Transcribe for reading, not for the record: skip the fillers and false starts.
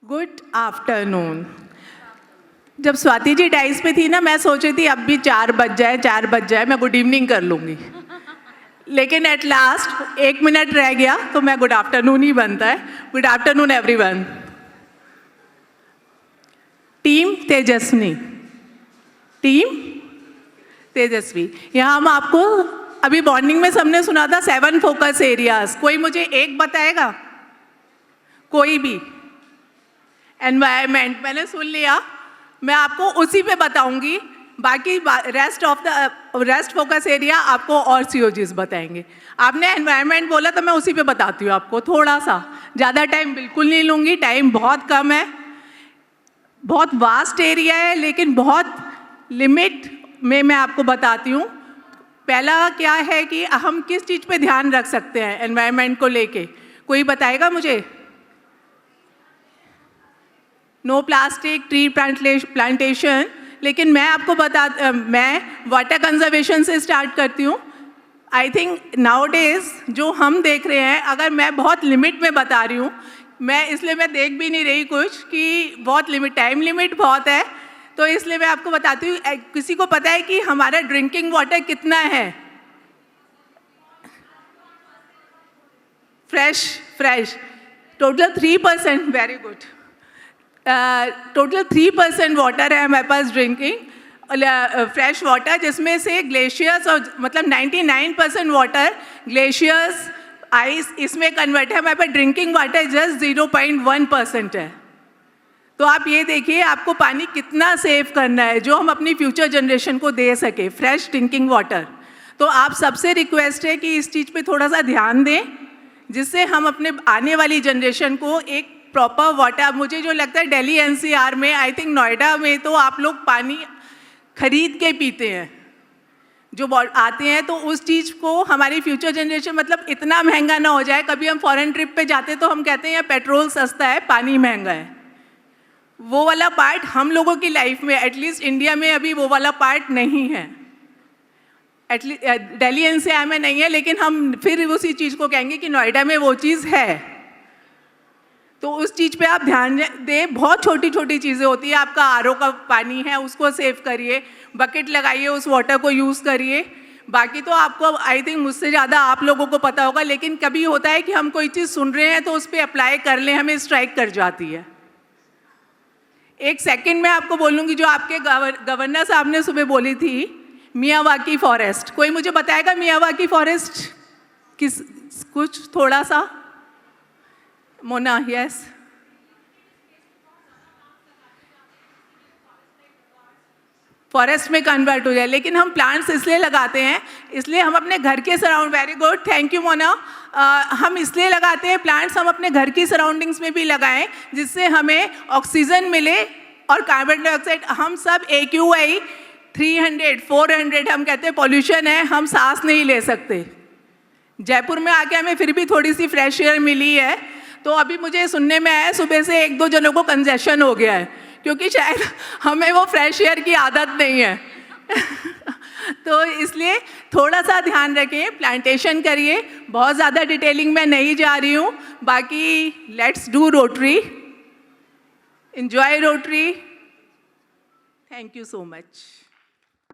Good afternoon. जब Swati ji dice पे थी ना, मैं सोच रही थी अब भी 4 बज जाए मैं गुड इवनिंग कर लूँगी, लेकिन एट लास्ट 1 मिनट रह गया तो मैं गुड आफ्टरनून ही बनता है। Good afternoon everyone. टीम तेजस्वी, यहाँ हम आपको अभी मॉर्निंग में सबने सुना था 7 फोकस एरियाज। कोई मुझे एक बताएगा? कोई भी? एनवायरनमेंट मैंने सुन लिया, मैं आपको उसी पे बताऊंगी। बाकी रेस्ट फोकस एरिया आपको और सीओजीज बताएंगे। आपने एनवायरनमेंट बोला तो मैं उसी पे बताती हूँ आपको थोड़ा सा। ज़्यादा टाइम बिल्कुल नहीं लूँगी, टाइम बहुत कम है। बहुत वास्ट एरिया है लेकिन बहुत लिमिट में मैं आपको बताती हूँ। पहला क्या है कि हम किस चीज़ पे ध्यान रख सकते हैं एनवायरनमेंट को लेके? कोई बताएगा मुझे? No plastic, tree plantation. लेकिन मैं आपको मैं वाटर कंजर्वेशन से स्टार्ट करती हूँ। आई थिंक नाउ डेज जो हम देख रहे हैं, अगर मैं बहुत लिमिट में बता रही हूँ, इसलिए मैं देख भी नहीं रही कुछ कि बहुत लिमिट, टाइम लिमिट बहुत है, तो इसलिए मैं आपको बताती हूँ। किसी को पता है कि हमारा ड्रिंकिंग वाटर कितना है? Fresh total 3%। Very good. Total 3% water है हमारे पास ड्रिंकिंग फ्रेश वाटर, जिसमें से ग्लेशियर्स और मतलब 99% वाटर ग्लेशियर्स, आइस इसमें कन्वर्ट है। हमारे पास ड्रिंकिंग वाटर जस्ट 0.1% है। तो आप ये देखिए आपको पानी कितना सेव करना है जो हम अपनी फ्यूचर जनरेशन को दे सके, फ्रेश ड्रिंकिंग वाटर। तो आप सबसे रिक्वेस्ट है कि इस चीज़ पे थोड़ा सा ध्यान दें, जिससे हम अपने आने वाली जनरेशन को एक प्रॉपर वाटर। मुझे जो लगता है दिल्ली एनसीआर में, आई थिंक नोएडा में, तो आप लोग पानी खरीद के पीते हैं जो आते हैं। तो उस चीज़ को हमारी फ्यूचर जनरेशन, मतलब इतना महंगा ना हो जाए। कभी हम फॉरेन ट्रिप पे जाते तो हम कहते हैं यार पेट्रोल सस्ता है, पानी महंगा है। वो वाला पार्ट हम लोगों की लाइफ में, एटलीस्ट इंडिया में अभी वो वाला पार्ट नहीं है। एटलीस्ट दिल्ली एनसीआर में नहीं है, लेकिन हम फिर उसी चीज़ को कहेंगे कि नोएडा में वो चीज़ है। तो उस चीज़ पे आप ध्यान दें। बहुत छोटी छोटी चीज़ें होती है। आपका आरओ का पानी है, उसको सेव करिए, बकेट लगाइए, उस वाटर को यूज़ करिए। बाकी तो आपको आई थिंक मुझसे ज़्यादा आप लोगों को पता होगा, लेकिन कभी होता है कि हम कोई चीज़ सुन रहे हैं तो उस पर अप्लाई कर लें, हमें स्ट्राइक कर जाती है। एक सेकंड में आपको बोलूँगी, जो आपके गवर्नर साहब ने सुबह बोली थी, मियावाकी फॉरेस्ट। कोई मुझे बताएगा मियावाकी फॉरेस्ट किस? कुछ थोड़ा सा मोना? यस। फॉरेस्ट में कन्वर्ट हो जाए, लेकिन हम प्लांट्स इसलिए लगाते हैं, इसलिए हम अपने घर के surround, very good, thank you Mona. हम इसलिए लगाते हैं प्लांट्स, हम अपने घर की सराउंडिंग्स में भी लगाएं, जिससे हमें ऑक्सीजन मिले और कार्बन डाइऑक्साइड। हम सब AQI 300 400 हम कहते हैं पॉल्यूशन है, हम सांस नहीं ले सकते। जयपुर में आके हमें फिर भी थोड़ी सी फ्रेश एयर मिली है। तो अभी मुझे सुनने में आया सुबह से 1-2 जनों को कंजेशन हो गया है, क्योंकि शायद हमें वो फ्रेश एयर की आदत नहीं है। तो इसलिए थोड़ा सा ध्यान रखें, प्लांटेशन करिए। बहुत ज़्यादा डिटेलिंग में नहीं जा रही हूँ। बाकी let's do rotary, enjoy rotary. Thank you so much.